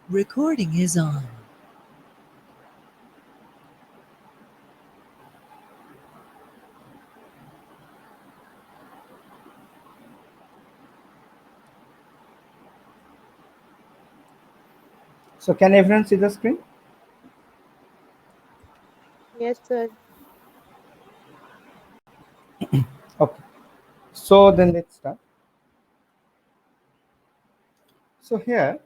Recording is on. So can everyone see the screen? Yes, sir. Okay. So then let's start. So here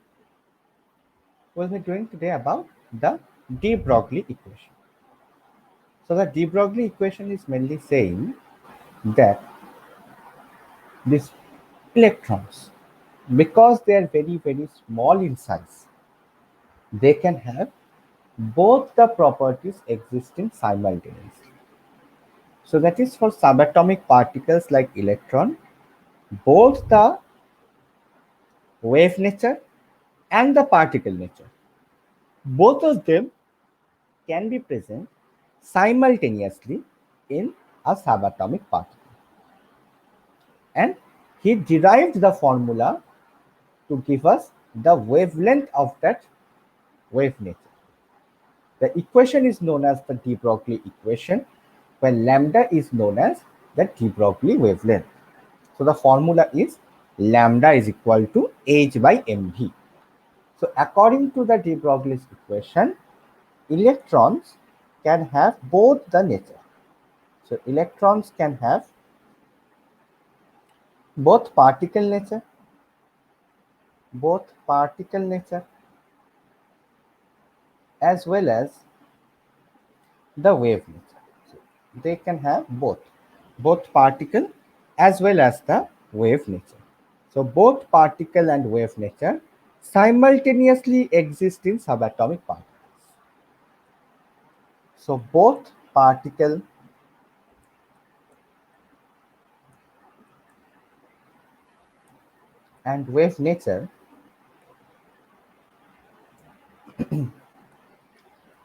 we'll be doing today about the de Broglie equation. So the de Broglie equation is mainly saying that these electrons, because they are very small in size, they can have both the properties existing simultaneously. So that is for subatomic particles like electron, both the wave nature and the particle nature, both of them can be present simultaneously in a subatomic particle. And he derived the formula to give us the wavelength of that wave nature. The equation is known as the de Broglie equation, where lambda is known as the de Broglie wavelength. So the formula is lambda is equal to h by mv. So according to the de Broglie's equation, electrons can have both the nature. So electrons can have both particle nature as well as the wave nature. So they can have both particle as well as the wave nature. So both particle and wave nature simultaneously exist in subatomic particles. So both particle and wave nature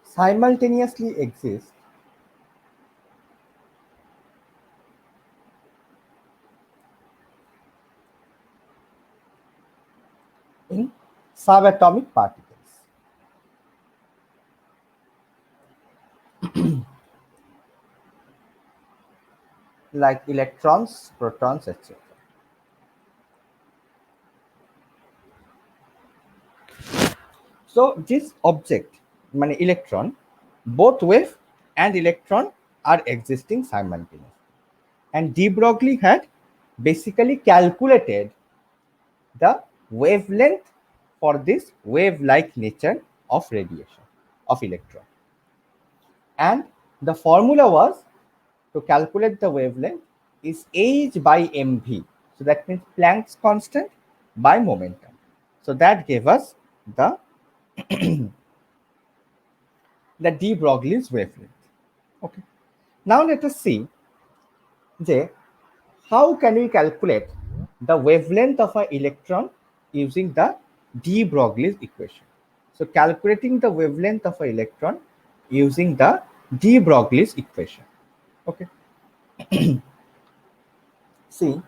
simultaneously exist in subatomic particles like electrons, protons, etc. So this object, মানে electron, both wave and electron are existing simultaneously. And de Broglie had basically calculated the wavelength for this wave-like nature of radiation of electron. And the formula was to calculate the wavelength is h by mv. So that means Planck's constant by momentum. So that gave us the de Broglie's wavelength. Okay. Now let us see J, how can we calculate the wavelength of an electron using the de Broglie's equation. So calculating the wavelength of an electron using the de Broglie's equation. Okay. See,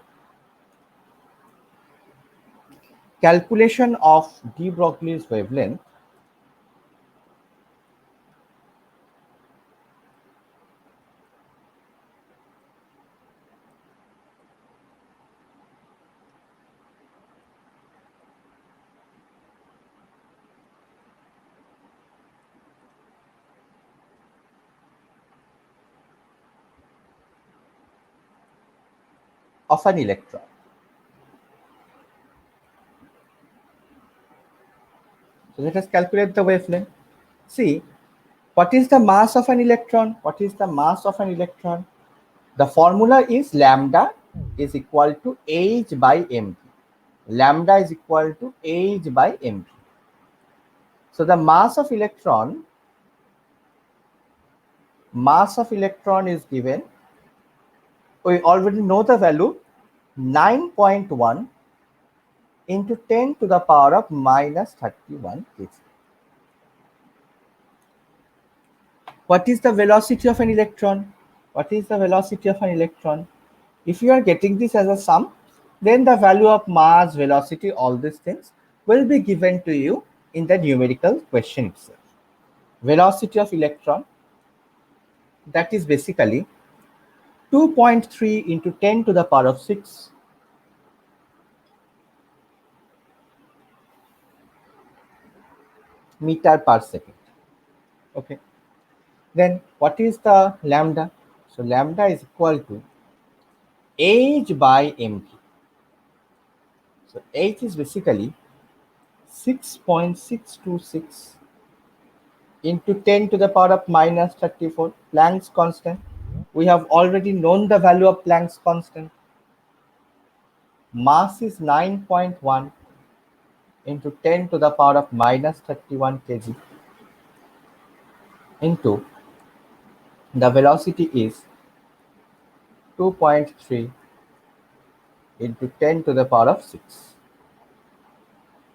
calculation of de Broglie's wavelength of an electron. So let us calculate the wavelength. See, what is the mass of an electron? What is the mass of an electron? The formula is lambda is equal to h by mv. Lambda is equal to h by mv. So the mass of electron is given. We already know the value 9.1 into 10 to the power of minus 31 kg. What is the velocity of an electron? What is the velocity of an electron? If you are getting this as a sum, then the value of mass, velocity, all these things will be given to you in the numerical question itself. Velocity of electron, that is basically 2.3 into 10 to the power of 6 meter per second. Okay. Then what is the lambda? So lambda is equal to h by mv. So h is basically 6.626 into 10 to the power of minus 34, Planck's constant. We have already known the value of Planck's constant. Mass is 9.1 into 10 to the power of minus 31 kg into the velocity is 2.3 into 10 to the power of 6.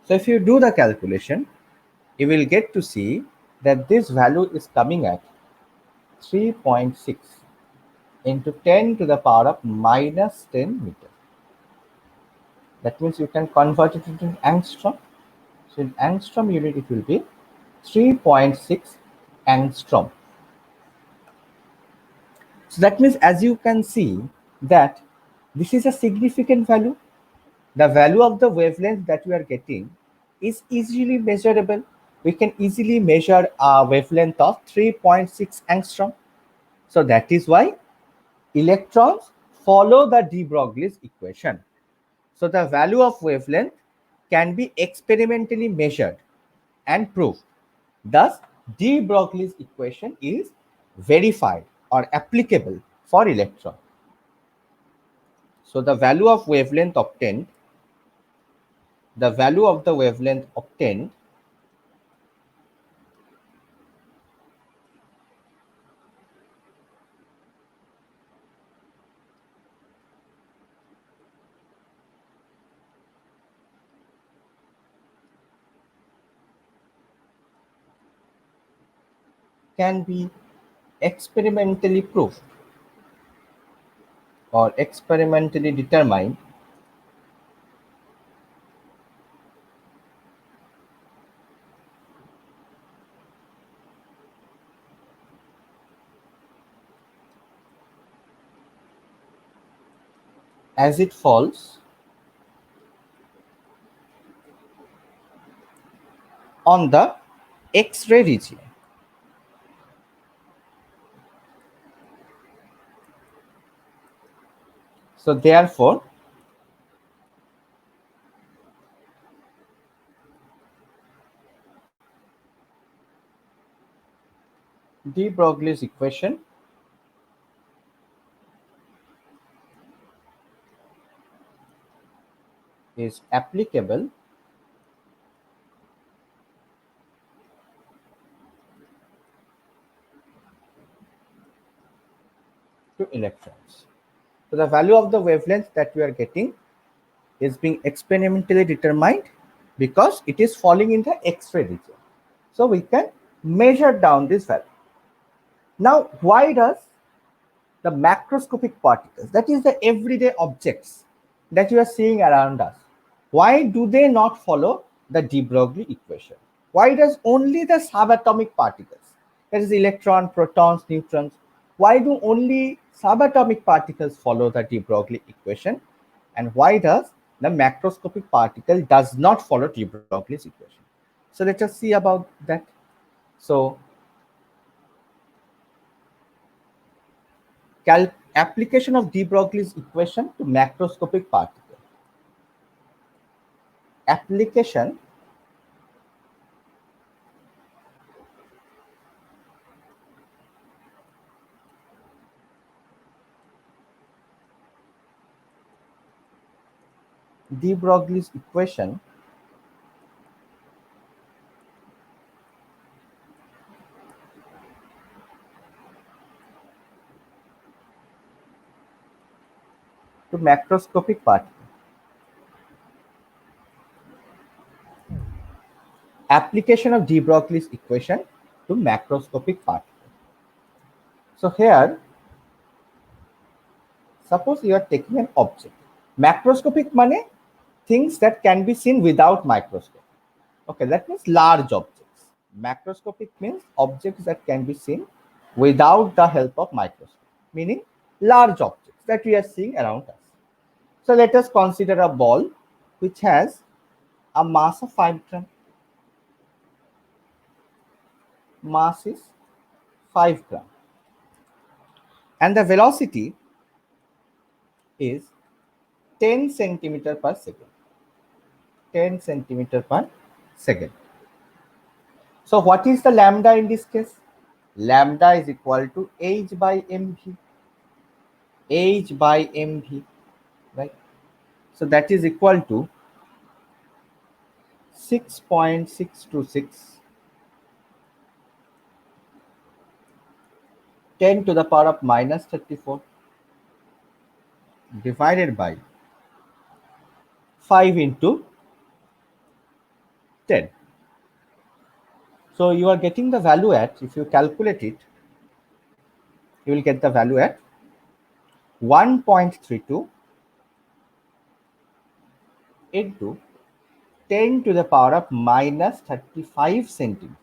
So if you do the calculation, you will get to see that this value is coming at 3.6 into 10 to the power of minus 10 meter. That means you can convert it into angstrom. So in angstrom unit, it will be 3.6 angstrom. So that means, as you can see, that this is a significant value. The value of the wavelength that we are getting is easily measurable. We can easily measure a wavelength of 3.6 angstrom. So that is why electrons follow the de Broglie's equation. So the value of wavelength can be experimentally measured and proved. Thus, de Broglie's equation is verified or applicable for electron. So the value of wavelength obtained, the value of the wavelength obtained can be experimentally proved or experimentally determined as it falls on the X-ray region. So therefore, de Broglie's equation is applicable to electrons. So the value of the wavelength that we are getting is being experimentally determined because it is falling in the X-ray region. So we can measure down this value. Now, why does the macroscopic particles, that is the everyday objects that you are seeing around us, why do they not follow the de Broglie equation? Why does only the subatomic particles, that is electron, protons, neutrons, why do only subatomic particles follow the de Broglie equation? And why does the macroscopic particle does not follow de Broglie's equation? So let us see about that. So application of de Broglie's equation to macroscopic particle. Application de Broglie's equation to macroscopic particle. Application of de Broglie's equation to macroscopic particle. So here, suppose you are taking an object. Macroscopic means things that can be seen without microscope. Okay, that means large objects. Macroscopic means objects that can be seen without the help of microscope, meaning large objects that we are seeing around us. So let us consider a ball which has a mass of 5 gram. Mass is 5 gram. And the velocity is 10 centimeter per second. 10 centimeter per second. So what is the lambda in this case? Lambda is equal to h by mv. H by mv, right? So that is equal to 6.626 10 to the power of minus 34 divided by 5 into 10. So you are getting the value at, if you calculate it, you will get the value at 1.32 into 10 to the power of minus 35 centimeter.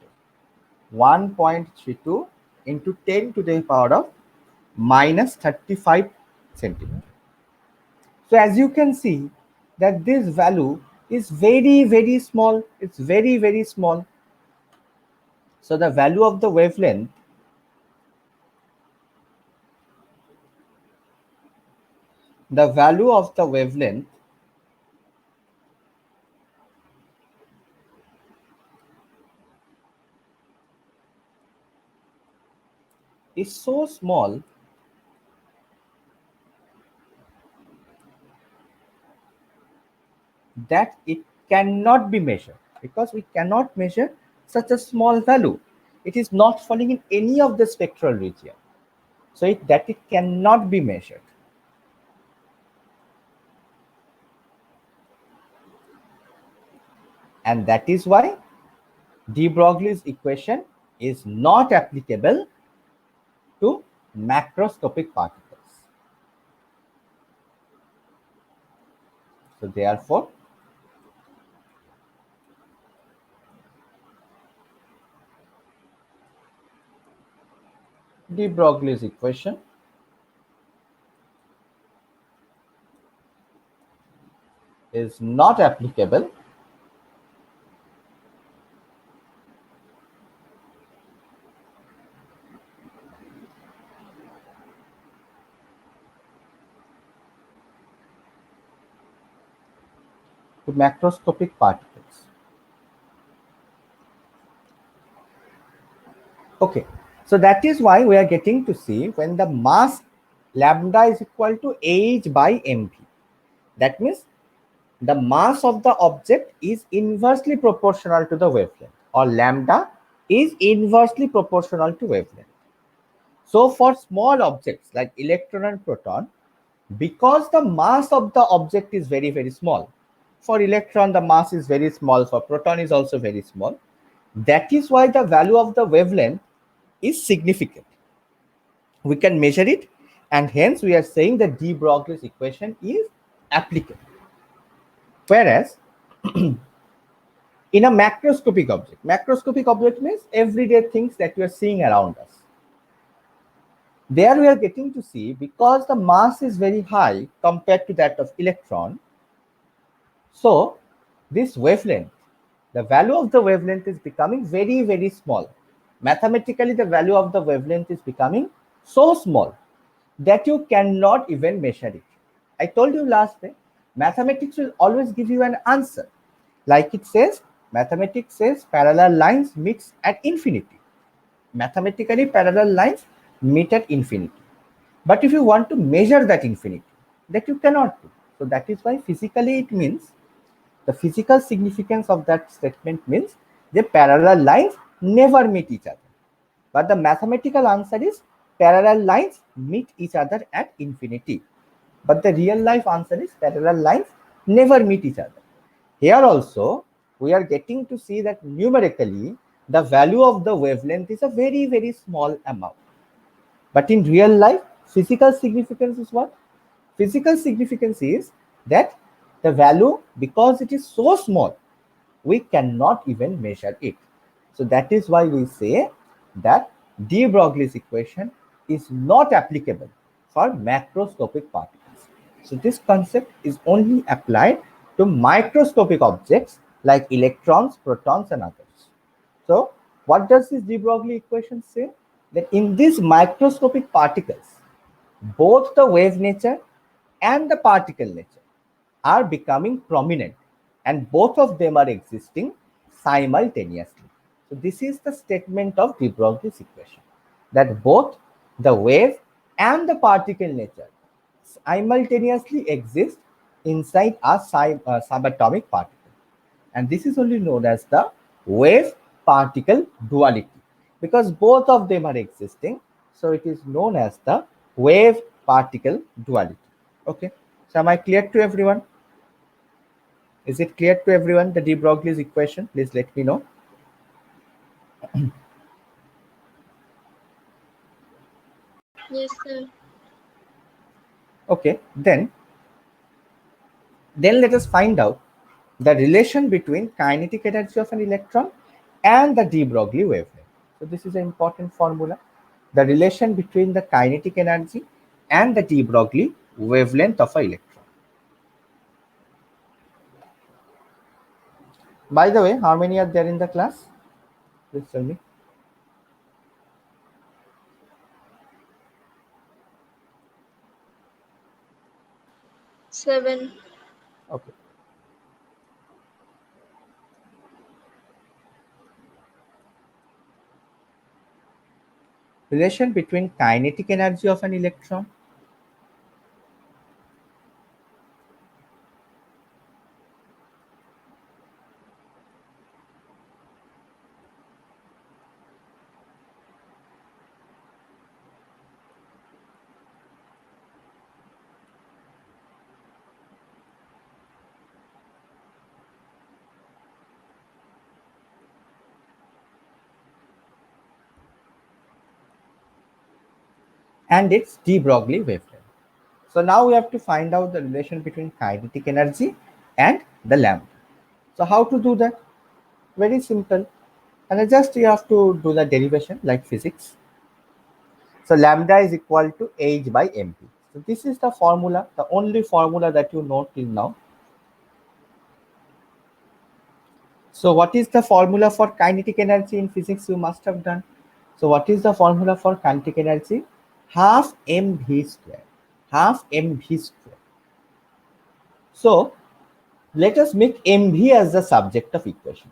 1.32 into 10 to the power of minus 35 centimeter. So as you can see that this value is very, very small. It's very, very small. So the value of the wavelength is so small that it cannot be measured, because we cannot measure such a small value. It is not falling in any of the spectral region. So it cannot be measured. And that is why de Broglie's equation is not applicable to macroscopic particles. So therefore, de Broglie's equation is not applicable to macroscopic particles. Okay, so that is why we are getting to see when the mass lambda is equal to h by mv. That means the mass of the object is inversely proportional to the wavelength, or lambda is inversely proportional to wavelength. So for small objects like electron and proton, because the mass of the object is very, very small, for electron the mass is very small, for proton is also very small, that is why the value of the wavelength is significant. We can measure it, and hence we are saying that de Broglie's equation is applicable. Whereas in a macroscopic object means everyday things that we are seeing around us. There we are getting to see, because the mass is very high compared to that of electron, so this wavelength, the value of the wavelength is becoming very, very small. Mathematically, the value of the wavelength is becoming so small that you cannot even measure it. I told you last day, mathematics will always give you an answer. Like it says, mathematics says parallel lines meet at infinity. Mathematically, parallel lines meet at infinity. But if you want to measure that infinity, that you cannot do. So that is why physically it means, the physical significance of that statement means the parallel lines never meet each other. But the mathematical answer is parallel lines meet each other at infinity. But the real life answer is parallel lines never meet each other. Here also, we are getting to see that numerically, the value of the wavelength is a very, very small amount. But in real life, physical significance is what? Physical significance is that the value, because it is so small, we cannot even measure it. So that is why we say that de Broglie's equation is not applicable for macroscopic particles. So this concept is only applied to microscopic objects like electrons, protons, and others. So what does this de Broglie equation say? That in these microscopic particles, both the wave nature and the particle nature are becoming prominent, and both of them are existing simultaneously. So this is the statement of de Broglie's equation, that both the wave and the particle nature simultaneously exist inside a subatomic particle. And this is only known as the wave particle duality, because both of them are existing. So it is known as the wave particle duality. Okay. So am I clear to everyone? Is it clear to everyone, the de Broglie's equation? Please let me know. Yes, sir. Okay, then let us find out the relation between kinetic energy of an electron and the de Broglie wavelength. So this is an important formula. The relation between the kinetic energy and the de Broglie wavelength of an electron. By the way, how many are there in the class? Please tell me. 7. Okay. Relation between kinetic energy of an electron and its de Broglie wavelength. So now we have to find out the relation between kinetic energy and the lambda. So how to do that? Very simple. And just you have to do the derivation like physics. So lambda is equal to h by mp. So this is the formula, the only formula that you know till now. So what is the formula for kinetic energy in physics? You must have done. So what is the formula for kinetic energy? Half mv square. Half mv square. So let us make mv as the subject of equation.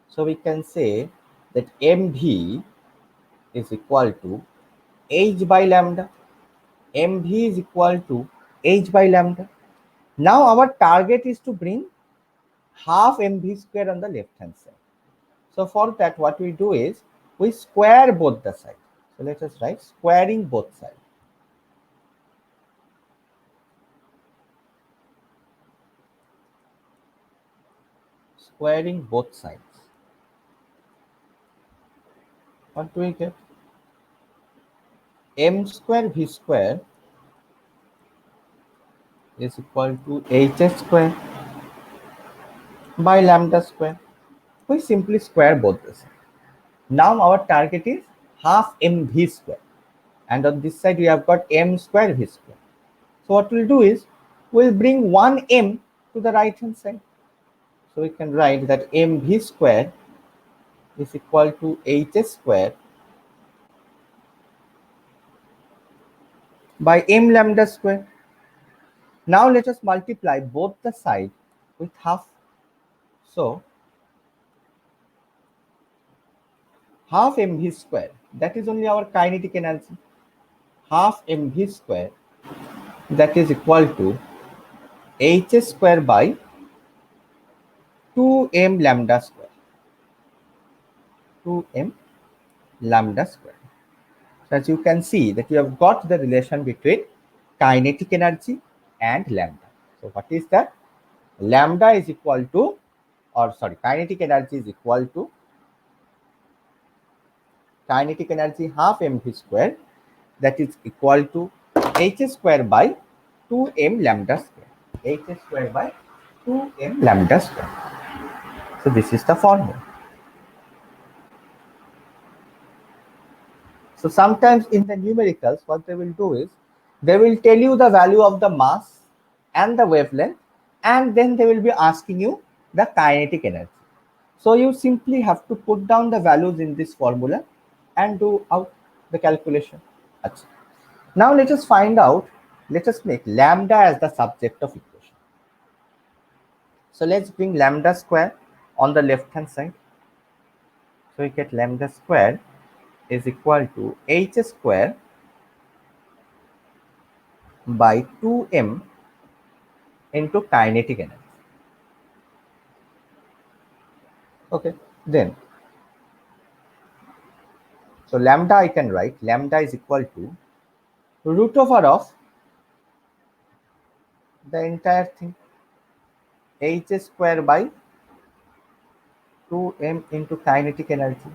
So we can say that mv is equal to h by lambda. mv is equal to h by lambda. Now our target is to bring half mv square on the left hand side. So for that, what we do is we square both the sides. So let us write squaring both sides. Squaring both sides. What do we get? M square v square is equal to h square by lambda square. We simply square both the sides. Now our target is half mv square, and on this side we have got m square v square. So what we'll do is we'll bring one m to the right hand side. So we can write that mv square is equal to h square by m lambda square. Now let us multiply both the sides with half. So half mv square, that is only our kinetic energy. Half mv square, that is equal to h square by 2m lambda square. 2m lambda square. So as you can see that you have got the relation between kinetic energy and lambda. So what is that? Lambda is equal to, or sorry, kinetic energy is equal to kinetic energy half mv square, that is equal to h square by 2m lambda square. h square by 2m lambda square. So this is the formula. So sometimes in the numericals, what they will do is they will tell you the value of the mass and the wavelength, and then they will be asking you the kinetic energy. So you simply have to put down the values in this formula and do out the calculation. Achha. Now let us find out, let us make lambda as the subject of equation. So let's bring lambda square on the left hand side. So we get lambda square is equal to h square by 2m into kinetic energy. Okay, then so lambda I can write lambda is equal to root over of the entire thing h square by 2m into kinetic energy.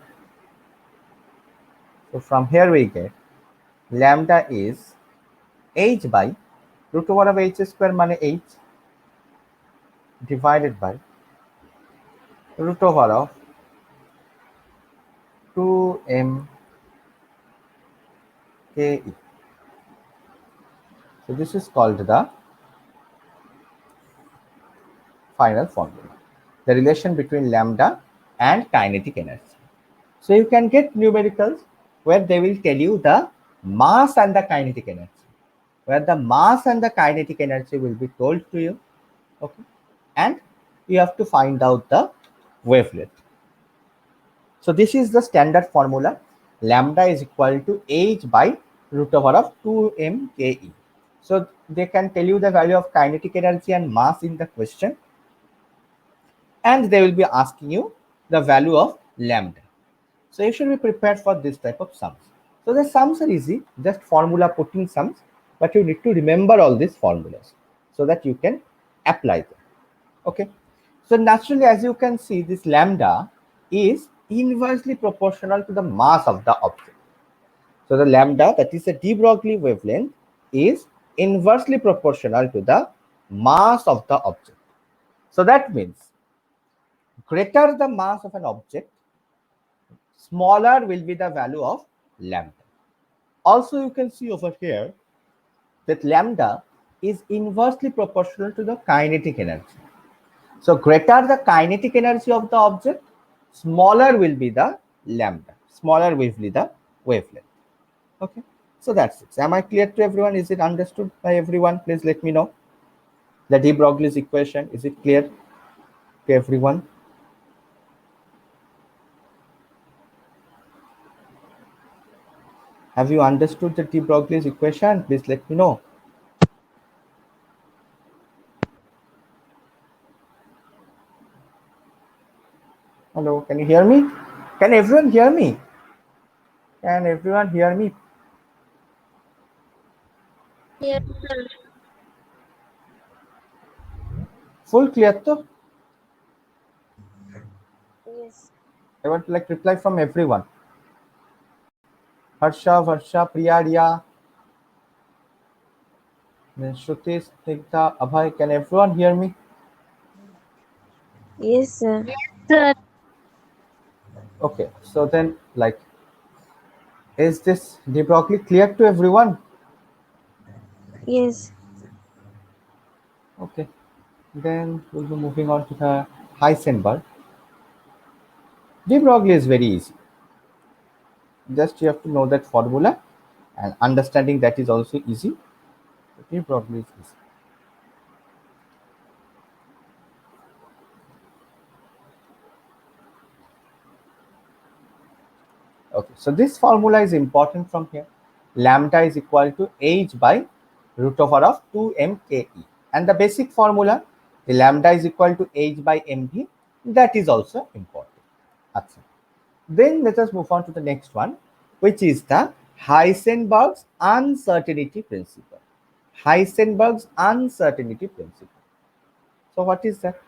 So from here we get lambda is h by root over of h square money h divided by root over of 2m ke. So this is called the final formula, the relation between lambda and kinetic energy. So you can get numericals where they will tell you the mass and the kinetic energy, where the mass and the kinetic energy will be told to you. Okay, and you have to find out the wavelength. So this is the standard formula. Lambda is equal to h by root over of 2m ke. So they can tell you the value of kinetic energy and mass in the question, and they will be asking you the value of lambda. So you should be prepared for this type of sums. So the sums are easy, just formula putting sums, but you need to remember all these formulas so that you can apply them. Okay. So naturally, as you can see, this lambda is inversely proportional to the mass of the object. So the lambda, that is a de Broglie wavelength, is inversely proportional to the mass of the object. So that means greater the mass of an object, smaller will be the value of lambda. Also, you can see over here that lambda is inversely proportional to the kinetic energy. So greater the kinetic energy of the object, smaller will be the lambda, smaller will be the wavelength. Okay, so that's it. Am I clear to everyone? Is it understood by everyone? Please let me know. The de Broglie's equation, is it clear to everyone? Have you understood the de Broglie's equation? Please let me know. Hello, can you hear me? Can everyone hear me? Can everyone hear me? Yes, sir. Full clear to? Yes. I want to like reply from everyone. Harsha, Varsha, Priya, Riya, then Shruti, Snigdha, Abhay. Can everyone hear me? Yes, sir. Sir, Okay, so then like, is this de Broglie clear to everyone? Yes. Okay, then we'll be moving on to the Heisenberg. De Broglie is very easy. Just you have to know that formula, and understanding that is also easy. De Broglie is easy. Okay, so this formula is important from here. Lambda is equal to h by root over of 2mke. And the basic formula, the lambda is equal to h by mv, that is also important. Achha. Then let us move on to the next one, which is the Heisenberg's uncertainty principle. Heisenberg's uncertainty principle. So what is that?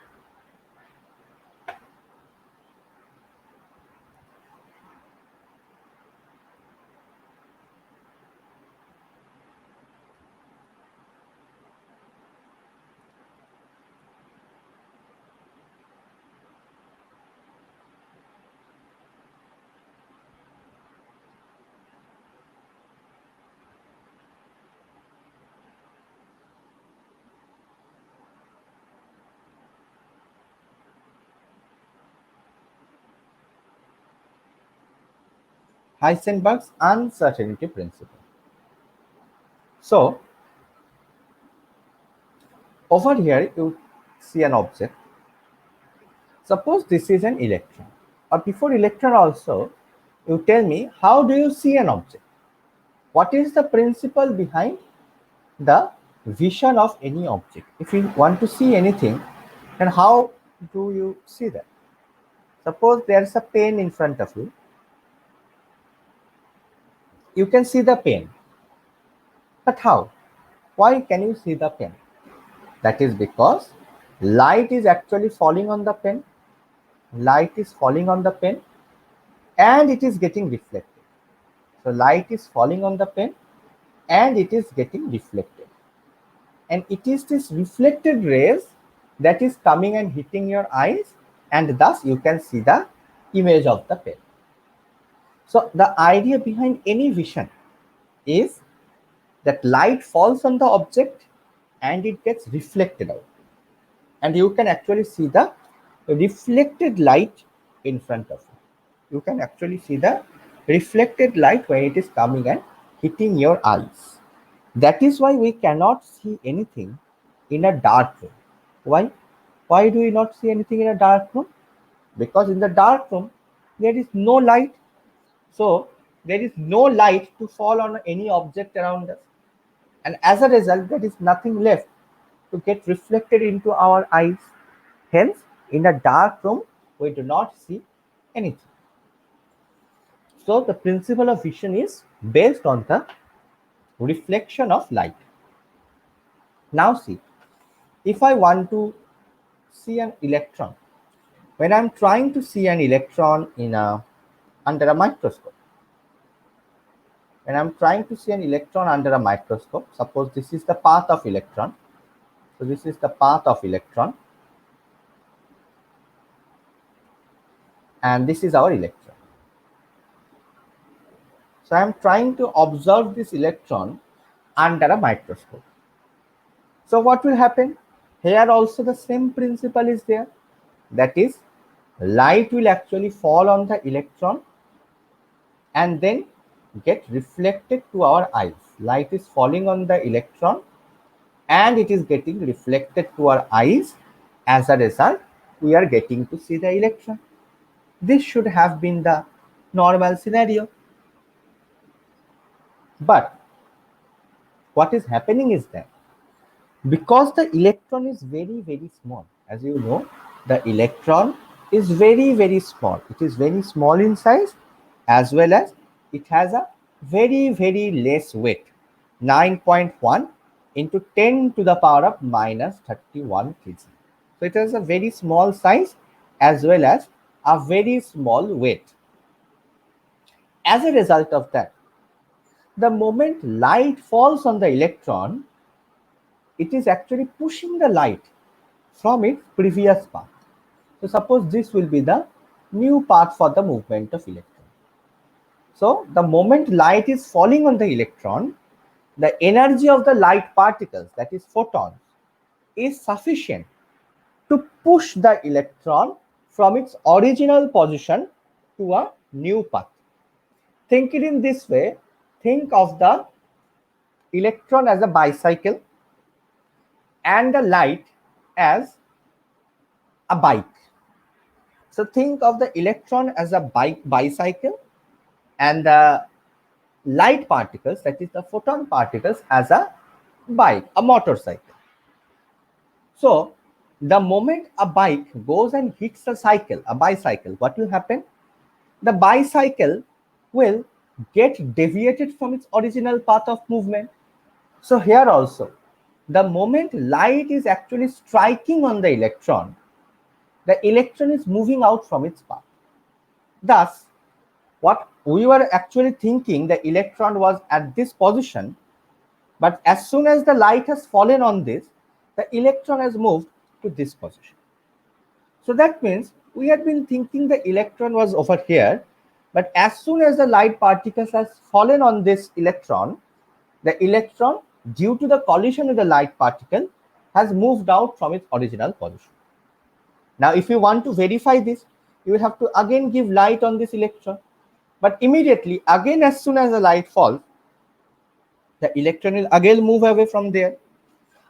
Heisenberg's uncertainty principle. So, over here you see an object. Suppose this is an electron, or before electron also, you tell me how do you see an object? What is the principle behind the vision of any object? If you want to see anything, then how do you see that? Suppose there's a pen in front of you. You can see the pen. But how? Why can you see the pen? That is because light is actually falling on the pen. Light is falling on the pen and it is getting reflected. So light is falling on the pen and it is getting reflected. And it is this reflected rays that is coming and hitting your eyes, and thus you can see the image of the pen. So the idea behind any vision is that light falls on the object and it gets reflected out. And you can actually see the reflected light in front of you. You can actually see the reflected light when it is coming and hitting your eyes. That is why we cannot see anything in a dark room. Why? Why do we not see anything in a dark room? Because in the dark room, there is no light. So there is no light to fall on any object around us. And as a result, there is nothing left to get reflected into our eyes. Hence, in a dark room, we do not see anything. So the principle of vision is based on the reflection of light. Now see, if I want to see an electron, when I'm trying to see an electron under a microscope, when I'm trying to see an electron under a microscope, suppose this is the path of electron. So this is the path of electron. And this is our electron. So I'm trying to observe this electron under a microscope. So what will happen? Here also the same principle is there. That is, light will actually fall on the electron and then get reflected to our eyes. Light is falling on the electron and it is getting reflected to our eyes. As a result, we are getting to see the electron. This should have been the normal scenario. But what is happening is that because the electron is very, very small, as you know, the electron is very, very small. It is very small in size, as well as it has a very, very less weight, 9.1 into 10 to the power of minus 31 kg. So it has a very small size as well as a very small weight. As a result of that, the moment light falls on the electron, it is actually pushing the light from its previous path. So suppose this will be the new path for the movement of electron. So the moment light is falling on the electron, the energy of the light particles, that is photons, is sufficient to push the electron from its original position to a new path. Think it in this way. Think of the electron as a bicycle and the light as a bike. So think of the electron as a bicycle and the light particles, that is the photon particles, as a bike, a motorcycle. So the moment a bike goes and hits a bicycle, what will happen? The bicycle will get deviated from its original path of movement. So here also, the moment light is actually striking on the electron is moving out from its path. Thus, what we were actually thinking, the electron was at this position, but as soon as the light has fallen on this, the electron has moved to this position. So that means we had been thinking the electron was over here, but as soon as the light particles has fallen on this electron, the electron, due to the collision with the light particle, has moved out from its original position. Now, if you want to verify this, you will have to again give light on this electron. But immediately, again, as soon as the light falls, the electron will again move away from there.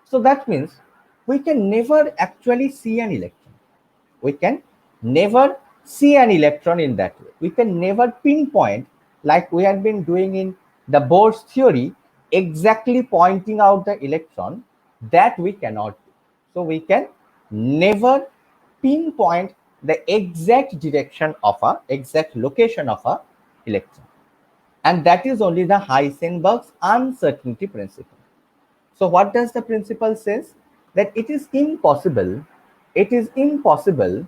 So that means we can never actually see an electron. We can never see an electron in that way. We can never pinpoint, like we had been doing in the Bohr's theory, exactly pointing out the electron. That we cannot do. So we can never pinpoint the exact direction of a exact location of a electron. And that is only the Heisenberg's uncertainty principle. So what does the principle says? That it is impossible, it is impossible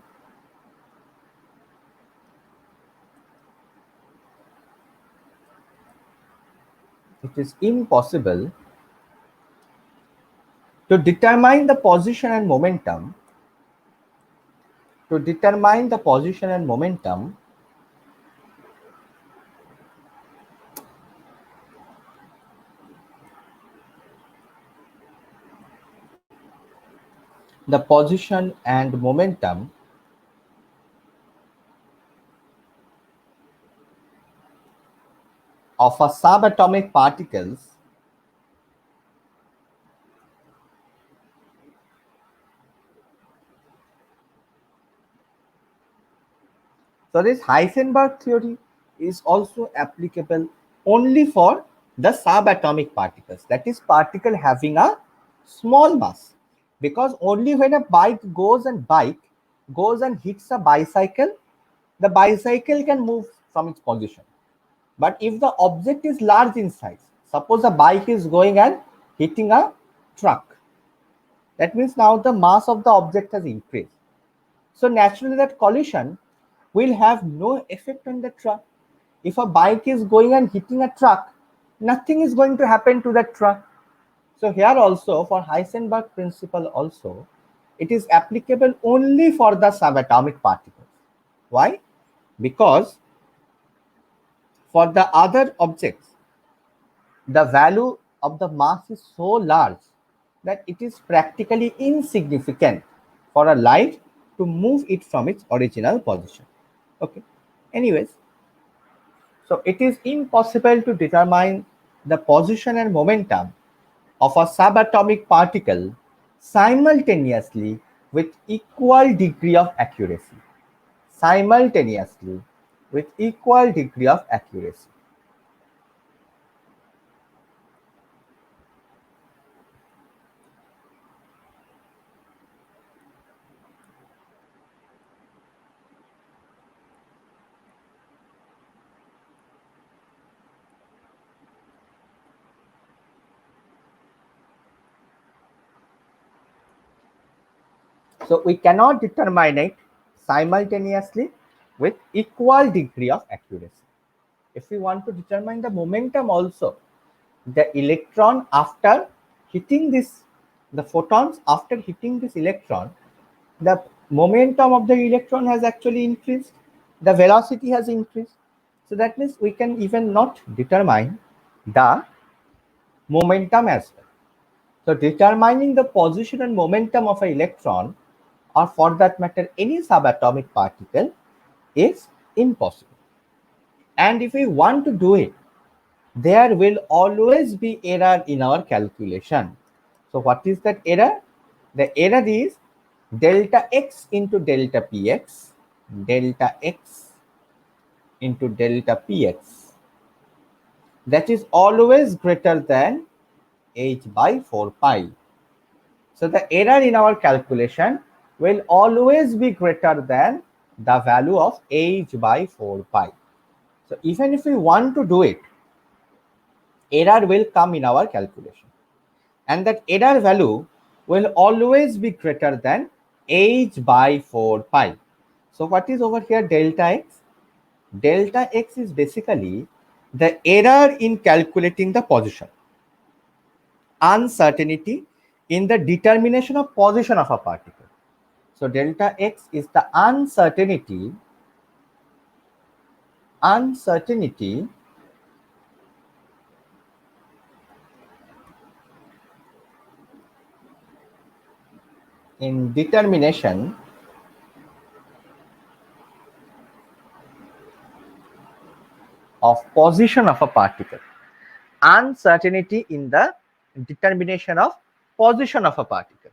it is impossible to determine the position and momentum to determine the position and momentum the position and momentum of a subatomic particles So this Heisenberg theory is also applicable only for the subatomic particles, that is particle having a small mass, because only when a bike goes and hits a bicycle, the bicycle can move from its position. But if the object is large in size, suppose a bike is going and hitting a truck, that means now the mass of the object has increased. So naturally that collision will have no effect on the truck. If a bike is going and hitting a truck, nothing is going to happen to that truck. So here also for Heisenberg principle also, it is applicable only for the subatomic particles. Why? Because for the other objects, the value of the mass is so large that it is practically insignificant for a light to move it from its original position. Okay. Anyways, so it is impossible to determine the position and momentum of a subatomic particle simultaneously with equal degree of accuracy. Simultaneously with equal degree of accuracy. So we cannot determine it simultaneously with equal degree of accuracy. If we want to determine the momentum also, the electron after hitting this, the photons after hitting this electron, the momentum of the electron has actually increased, the velocity has increased. So that means we can even not determine the momentum as well. So determining the position and momentum of an electron, or for that matter any subatomic particle, is impossible. And if we want to do it, there will always be error in our calculation. So what is that error? The error is delta x into delta px, delta x into delta px, that is always greater than h by 4 pi. So the error in our calculation will always be greater than the value of h by 4 pi. So even if we want to do it, error will come in our calculation. And that error value will always be greater than h by 4 pi. So what is over here delta x? Delta x is basically the error in calculating the position, uncertainty in the determination of position of a particle. So delta x is the uncertainty in determination of position of a particle. Uncertainty in the determination of position of a particle.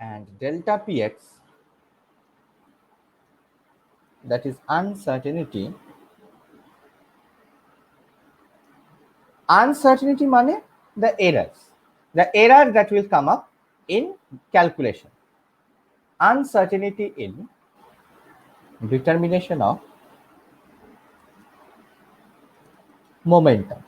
And delta px, that is uncertainty. Uncertainty means the errors, the error that will come up in calculation. Uncertainty in determination of momentum.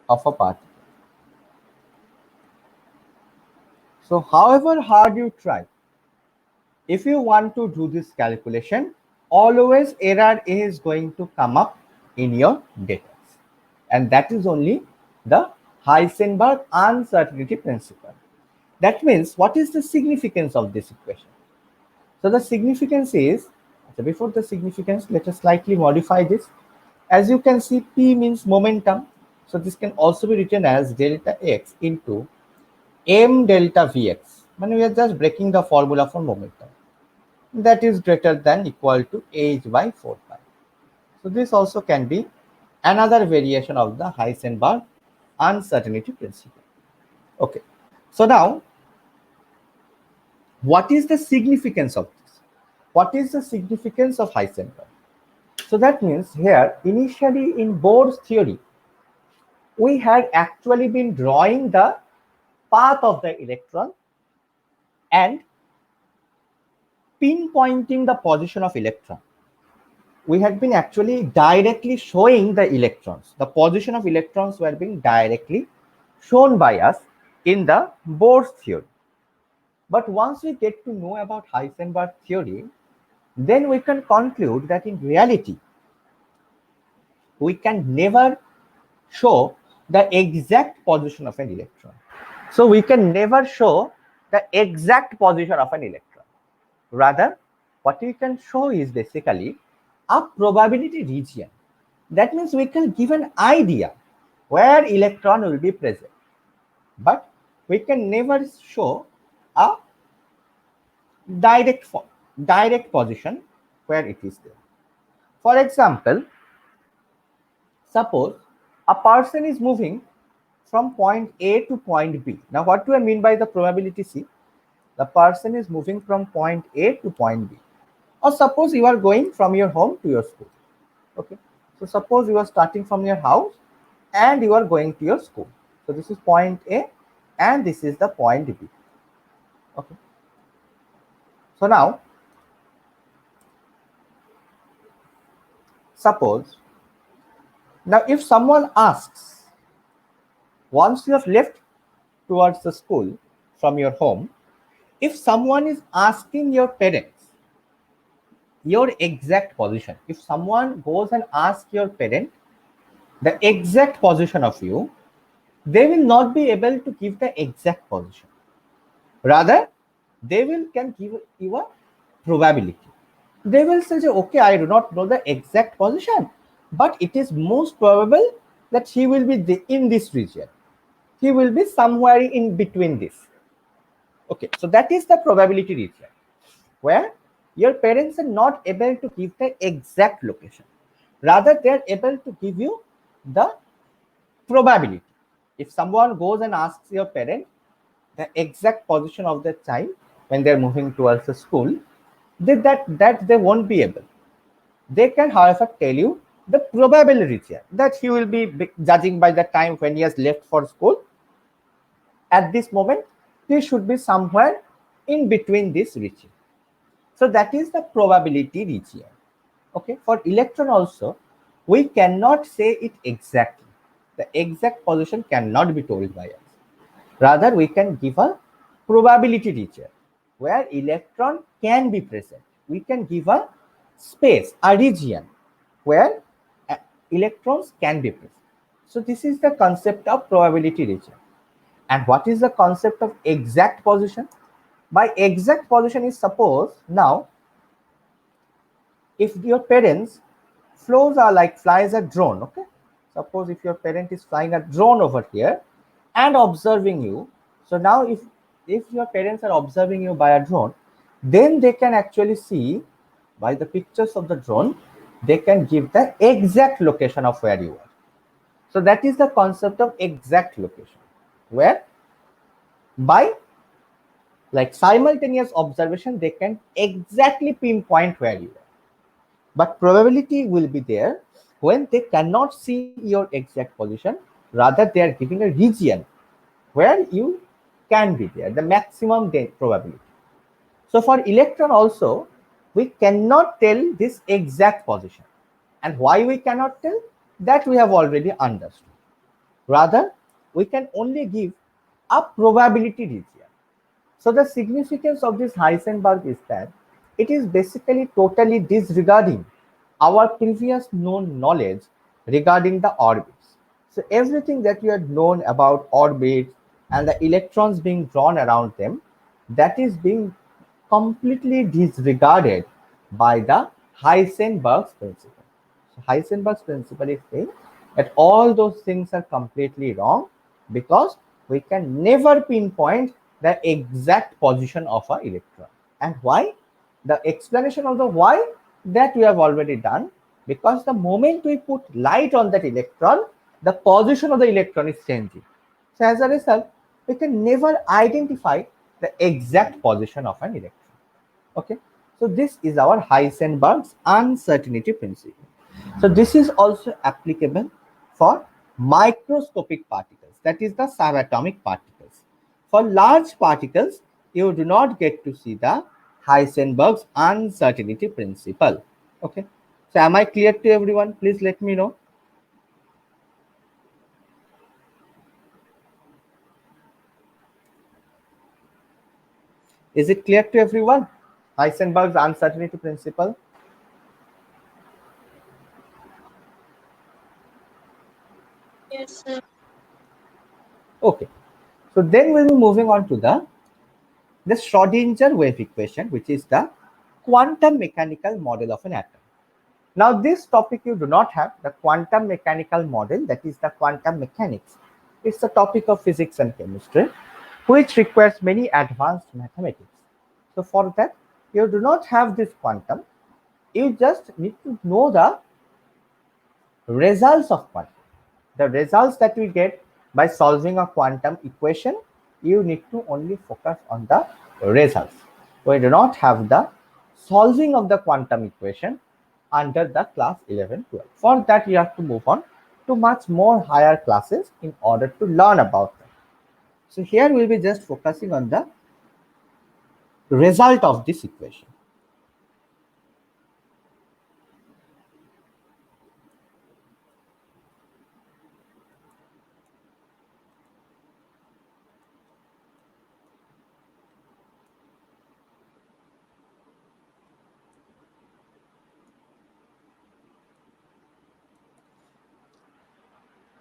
Of a particle. So however hard you try, if you want to do this calculation, always error is going to come up in your data. And that is only the Heisenberg uncertainty principle. That means, what is the significance of this equation? So the significance is, so before the significance, let us slightly modify this. As you can see, P means momentum. So this can also be written as delta x into m delta Vx. When we are just breaking the formula for momentum, that is greater than equal to h by 4 pi. So this also can be another variation of the Heisenberg uncertainty principle. Okay. So now, what is the significance of this? What is the significance of Heisenberg? So that means here, initially in Bohr's theory, we had actually been drawing the path of the electron and pinpointing the position of electron. We had been actually directly showing the electrons. The position of electrons were being directly shown by us in the Bohr's theory. But once we get to know about Heisenberg theory, then we can conclude that in reality, we can never show the exact position of an electron. So we can never show the exact position of an electron. Rather, what we can show is basically a probability region. That means we can give an idea where electron will be present, but we can never show a direct position where it is there. For example, suppose a person is moving from point A to point B. Now, what do I mean by the probability? See, the person is moving from point A to point B. Or suppose you are going from your home to your school. Okay. So suppose you are starting from your house and you are going to your school. So this is point A and this is the point B. Okay. So now, suppose, now if someone asks, once you have left towards the school from your home, if someone is asking your parents your exact position, if someone goes and asks your parent the exact position of you, they will not be able to give the exact position. Rather, they can give you a probability. They will say, okay, I do not know the exact position, but it is most probable that he will be in this region. He will be somewhere in between this. Okay, so that is the probability region where your parents are not able to give the exact location. Rather, they are able to give you the probability. If someone goes and asks your parent the exact position of the child when they're moving towards the school, that they won't be able. They can, however, tell you the probable region that he will be judging by the time when he has left for school. At this moment, he should be somewhere in between this region. So that is the probability region. Okay, for electron also, we cannot say it exactly. The exact position cannot be told by us. Rather, we can give a probability region where electron can be present. We can give a space, a region where electrons can be present. So this is the concept of probability region. And what is the concept of exact position? By exact position is, suppose now if your parents flows are like flies a drone, okay? Suppose if your parent is flying a drone over here and observing you. So now if your parents are observing you by a drone, then they can actually see by the pictures of the drone, they can give the exact location of where you are. So that is the concept of exact location, where by like simultaneous observation they can exactly pinpoint where you are. But probability will be there when they cannot see your exact position, rather they are giving a region where you can be there, the maximum probability. So for electron also, we cannot tell this exact position. And why we cannot tell? That we have already understood. Rather, we can only give a probability region. So the significance of this Heisenberg is that it is basically totally disregarding our previous known knowledge regarding the orbits. So everything that you had known about orbits and the electrons being drawn around them, that is being completely disregarded by the Heisenberg's principle. So Heisenberg's principle is saying that all those things are completely wrong because we can never pinpoint the exact position of an electron. And why? The explanation of the why, that we have already done, because the moment we put light on that electron, the position of the electron is changing. So as a result, we can never identify the exact position of an electron. Okay, so this is our Heisenberg's uncertainty principle. So this is also applicable for microscopic particles, that is the subatomic particles. For large particles, you do not get to see the Heisenberg's uncertainty principle. Okay, so am I clear to everyone? Please let me know. Is it clear to everyone? Heisenberg's uncertainty principle. Yes, sir. Okay, so then we'll be moving on to the Schrodinger wave equation, which is the quantum mechanical model of an atom. Now, this topic you do not have the quantum mechanical model, that is the quantum mechanics. It's a topic of physics and chemistry, which requires many advanced mathematics. So, for that, you do not have this quantum. You just need to know the results of quantum. The results that we get by solving a quantum equation, you need to only focus on the results. We do not have the solving of the quantum equation under the class 11, 12. For that, you have to move on to much more higher classes in order to learn about them. So here we'll be just focusing on the result of this equation.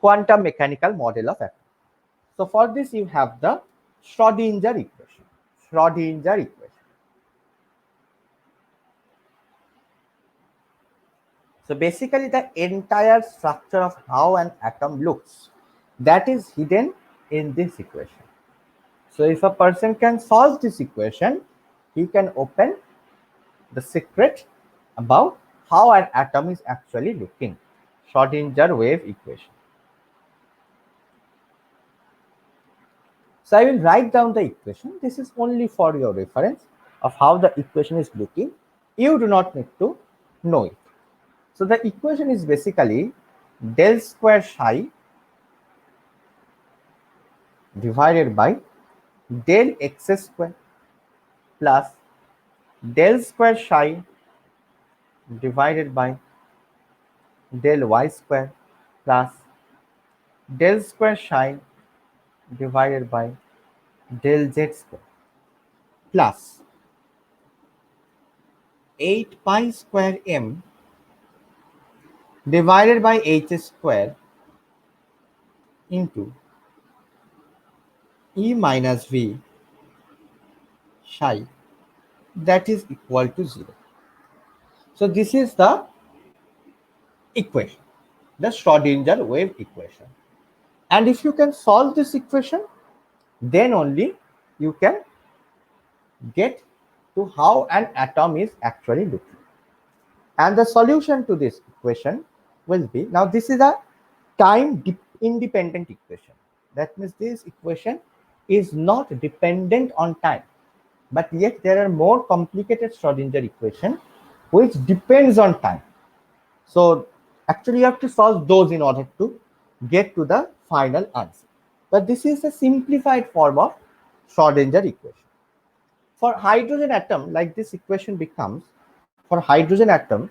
Quantum mechanical model of atom. So for this, you have the Schrodinger equation. Schrodinger equation. So basically, the entire structure of how an atom looks, that is hidden in this equation. So if a person can solve this equation, he can open the secret about how an atom is actually looking. Schrodinger wave equation. So I will write down the equation. This is only for your reference of how the equation is looking. You do not need to know it. So the equation is basically del square psi divided by del x square plus del square psi divided by del y square plus del square psi divided by del z square plus 8 pi square m divided by h square into E minus V psi that is equal to 0. So this is the equation, the Schrodinger wave equation. And if you can solve this equation, then only you can get to how an atom is actually looking. And the solution to this equation will be, now this is a time independent equation. That means this equation is not dependent on time. But yet there are more complicated Schrodinger equation which depends on time. So actually you have to solve those in order to get to the final answer. But this is a simplified form of Schrodinger equation. For hydrogen atom, like this equation becomes, for hydrogen atom,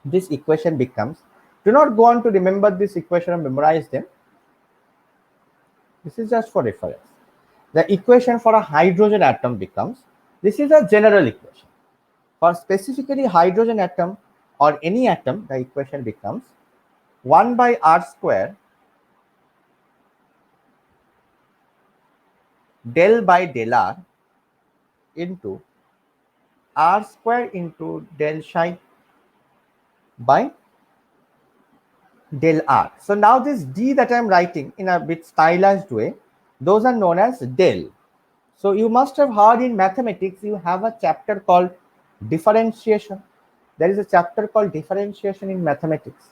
this equation becomes, do not go on to remember this equation or memorize them. This is just for reference. The equation for a hydrogen atom becomes, this is a general equation. For specifically hydrogen atom or any atom, the equation becomes 1 by r square del by del r into r square into del psi by del r. So now this d that I am writing in a bit stylized way, those are known as del. So you must have heard in mathematics, you have a chapter called differentiation. There is a chapter called differentiation in mathematics.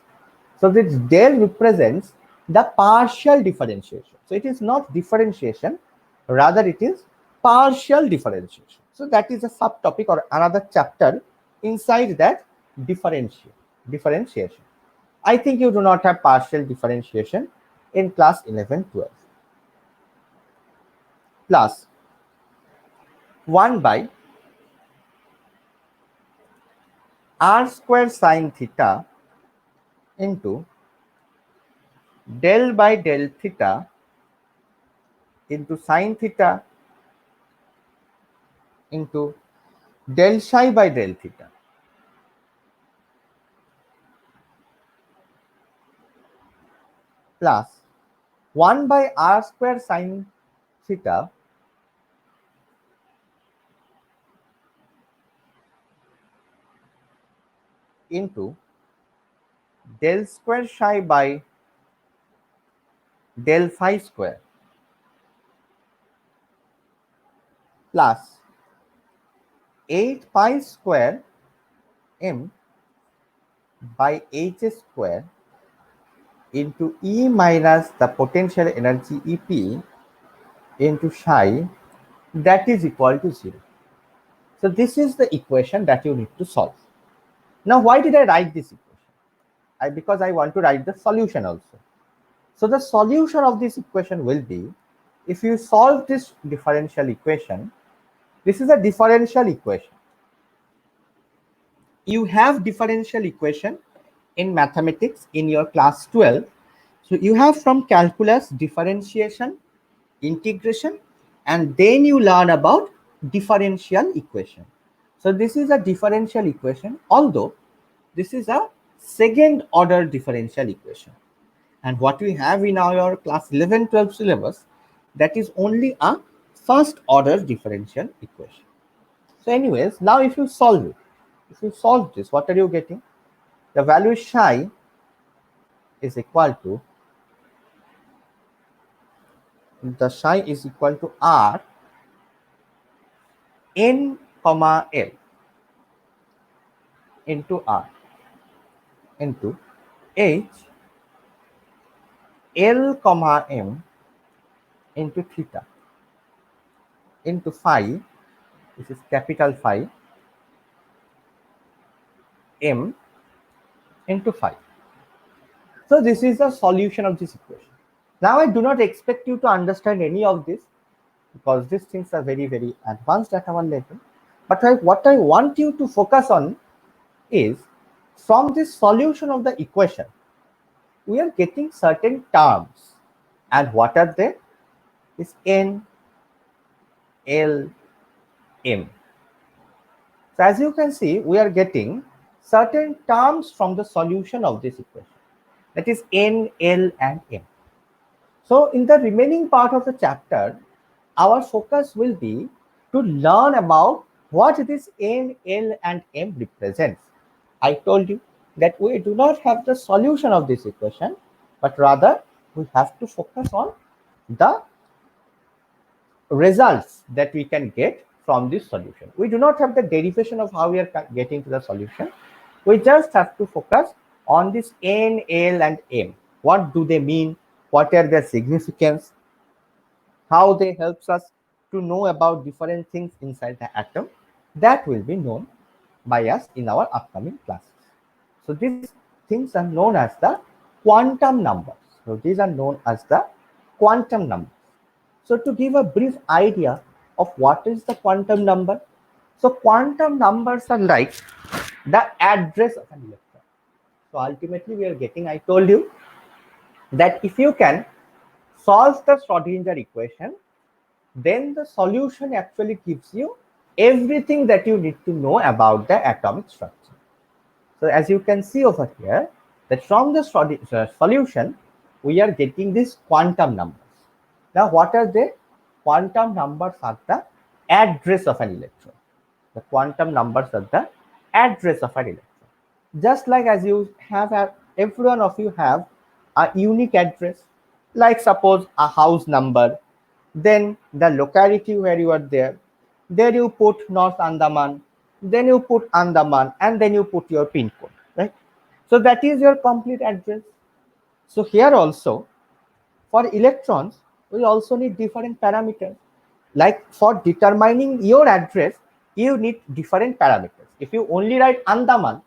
So this del represents the partial differentiation. So it is not differentiation, rather it is partial differentiation. So that is a subtopic or another chapter inside that differentiation. I think you do not have partial differentiation in class 11, 12. Plus 1 by r square sine theta into del by del theta into sine theta into del psi by del theta plus 1 by r square sine theta into del square psi by del phi square plus 8 pi square m by h square into E minus the potential energy EP into psi that is equal to 0. So this is the equation that you need to solve. Now why did I write this equation? Because I want to write the solution also. So the solution of this equation will be, if you solve this differential equation, this is a differential equation. You have differential equation in mathematics in your class 12. So you have from calculus differentiation, integration, and then you learn about differential equation. So this is a differential equation, although this is a second order differential equation. And what we have in our class 11, 12 syllabus, that is only a first order differential equation. So anyways, now if you solve it, if you solve this, what are you getting? The value psi is equal to, the psi is equal to r n comma l into r into h l comma m into theta into phi, this is capital phi, m into phi. So this is the solution of this equation. Now I do not expect you to understand any of this because these things are very, very advanced at our level. But what I want you to focus on is, from this solution of the equation, we are getting certain terms. And what are they? Is n, l, m. So as you can see, we are getting certain terms from the solution of this equation. That is n, l, and m. So in the remaining part of the chapter, our focus will be to learn about what this N, L and M represents. I told you that we do not have the solution of this equation, but rather we have to focus on the results that we can get from this solution. We do not have the derivation of how we are getting to the solution. We just have to focus on this N, L and M. What do they mean? What are their significance? How they helps us to know about different things inside the atom. That will be known by us in our upcoming classes. So these things are known as the quantum numbers. So these are known as the quantum numbers. So to give a brief idea of what is the quantum number, so quantum numbers are like the address of an electron. So ultimately we are getting, I told you that if you can solve the Schrodinger equation, then the solution actually gives you everything that you need to know about the atomic structure. So as you can see over here, that from the solution, we are getting these quantum numbers. Now, what are they? Quantum numbers are the address of an electron. The quantum numbers are the address of an electron. Just like as you have, every one of you have a unique address, like suppose a house number, then the locality where you are there. There you put North Andaman, then you put Andaman, and then you put your pin code, right? So that is your complete address. So here also, for electrons, we also need different parameters. Like for determining your address, you need different parameters. If you only write Andaman,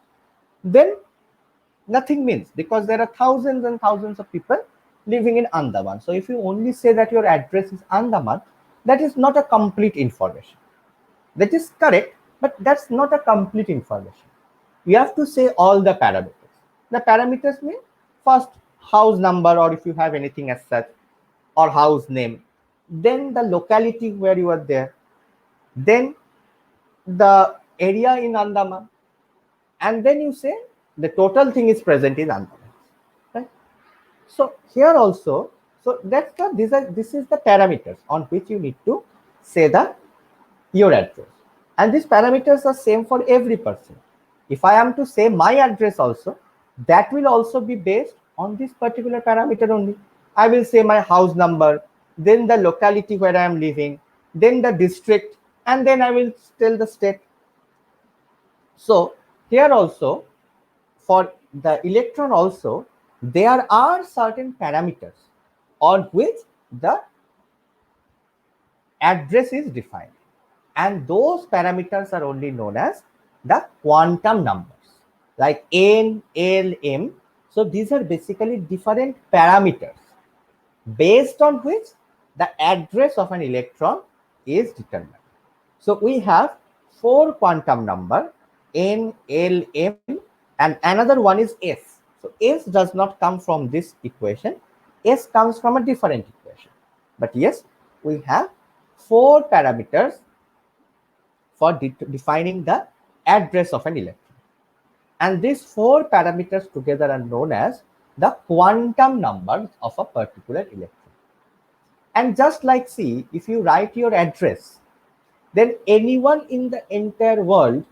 then nothing means, because there are thousands and thousands of people living in Andaman. So if you only say that your address is Andaman, that is not a complete information. That is correct, but that's not a complete information. You have to say all the parameters. The parameters mean first house number, or if you have anything as such, or house name, then the locality where you are there, then the area in Andaman, and then you say the total thing is present in Andaman, right? So here also, so that's the this is the parameters on which you need to say the your address, and these parameters are same for every person. If I am to say my address also, that will also be based on this particular parameter only. I will say my house number, then the locality where I am living, then the district, and then I will tell the state. So here also, for the electron also, there are certain parameters on which the address is defined, and those parameters are only known as the quantum numbers, like N, L, M. So these are basically different parameters based on which the address of an electron is determined. So we have four quantum number, N, L, M, and another one is S. So S does not come from this equation. S comes from a different equation. But yes, we have four parameters for defining the address of an electron. And these four parameters together are known as the quantum numbers of a particular electron. And just like, see, if you write your address, then anyone in the entire world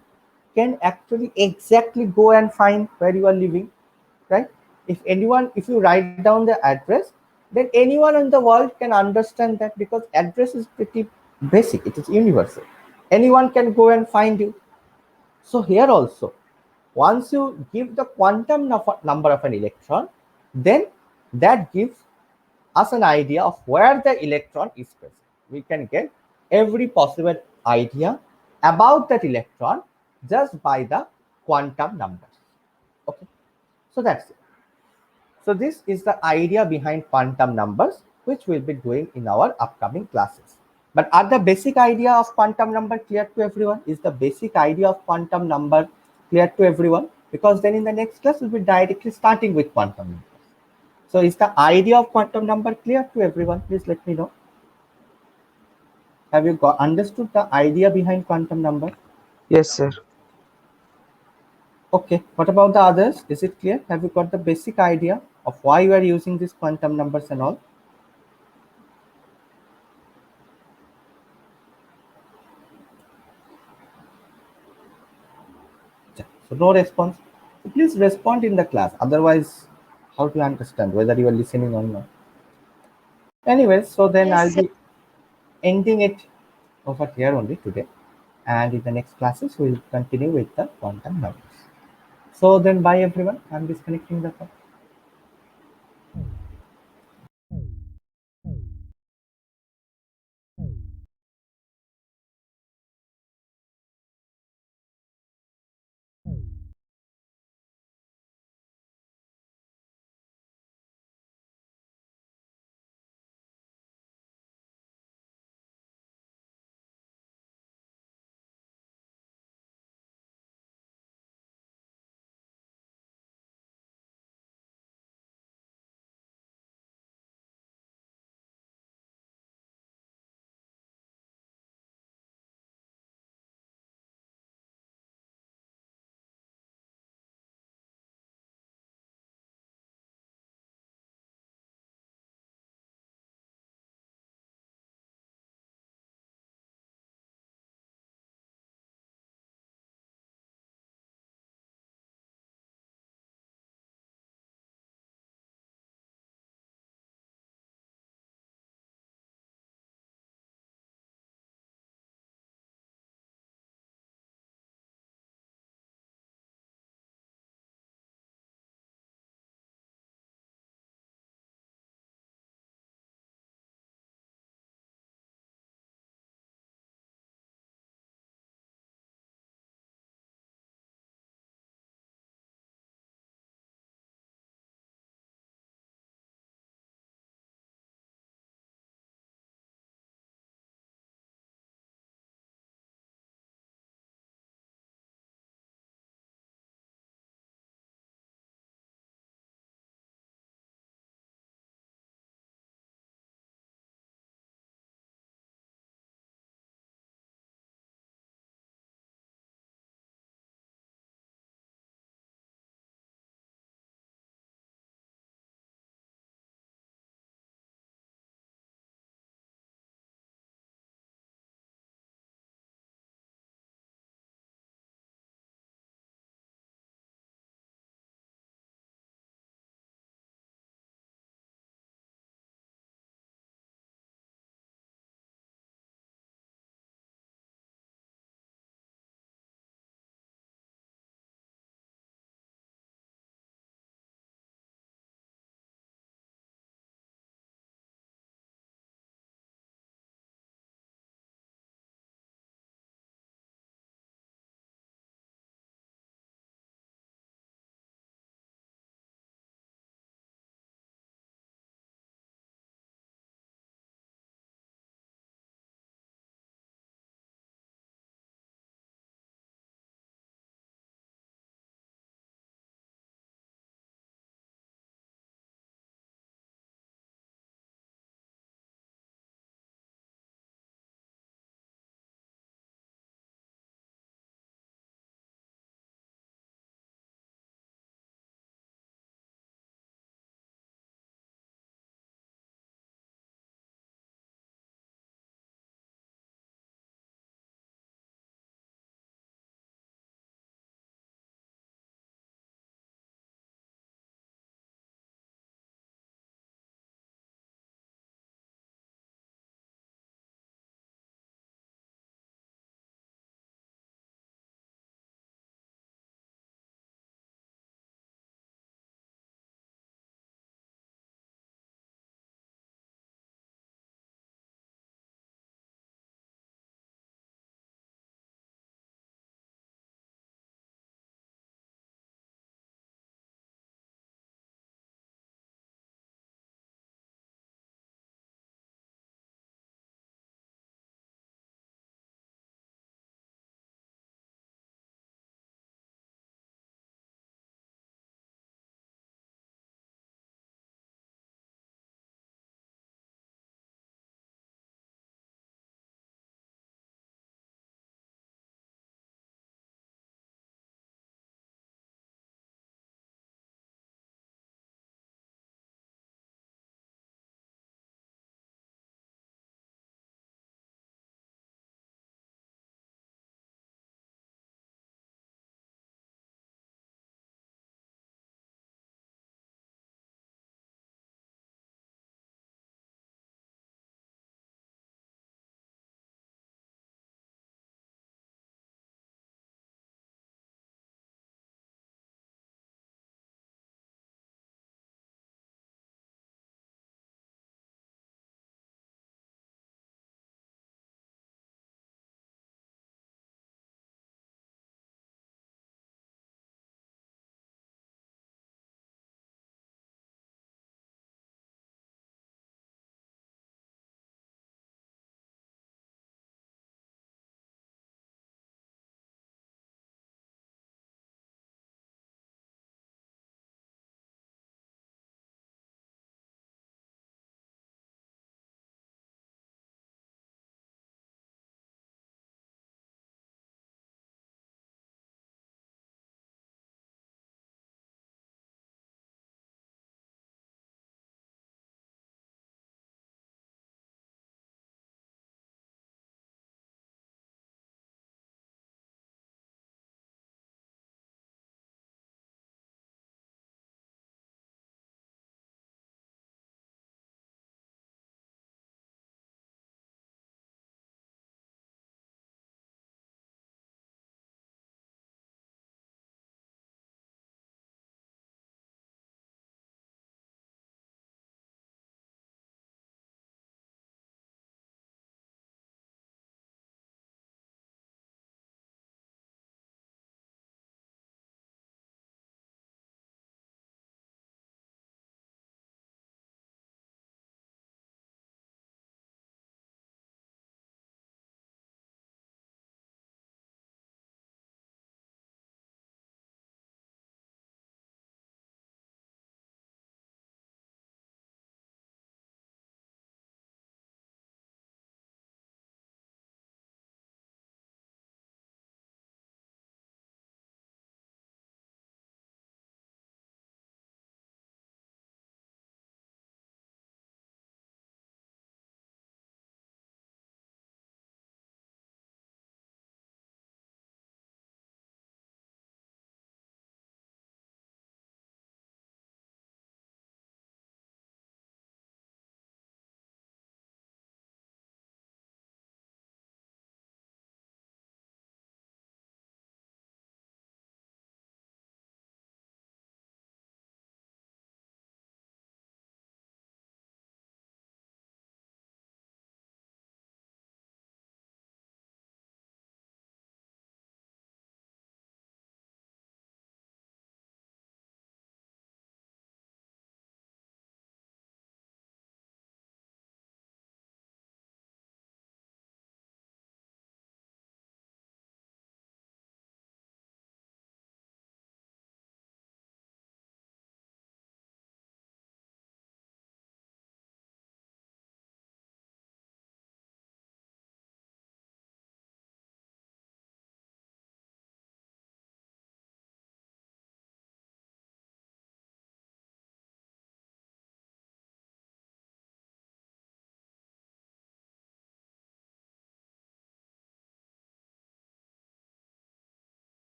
can actually exactly go and find where you are living, right? If you write down the address, then anyone in the world can understand that, because address is pretty basic, it is universal. Anyone can go and find you. So here also, once you give the quantum number of an electron, then that gives us an idea of where the electron is present. We can get every possible idea about that electron just by the quantum numbers. Okay, so that's it. So this is the idea behind quantum numbers, which we'll be doing in our upcoming classes. But are the basic idea of quantum number clear to everyone? Is the basic idea of quantum number clear to everyone? Because then in the next class, we'll be directly starting with quantum numbers. So is the idea of quantum number clear to everyone? Please let me know. Have you understood the idea behind quantum number? Yes, sir. Okay. What about the others? Is it clear? Have you got the basic idea of why you are using these quantum numbers and all? So no response. So please respond in the class. Otherwise, how to understand whether you are listening or not? Anyways, so then Yes, I'll sir. be ending it over here only today. And in the next classes, we'll continue with the quantum numbers. So then bye everyone. I'm disconnecting the call.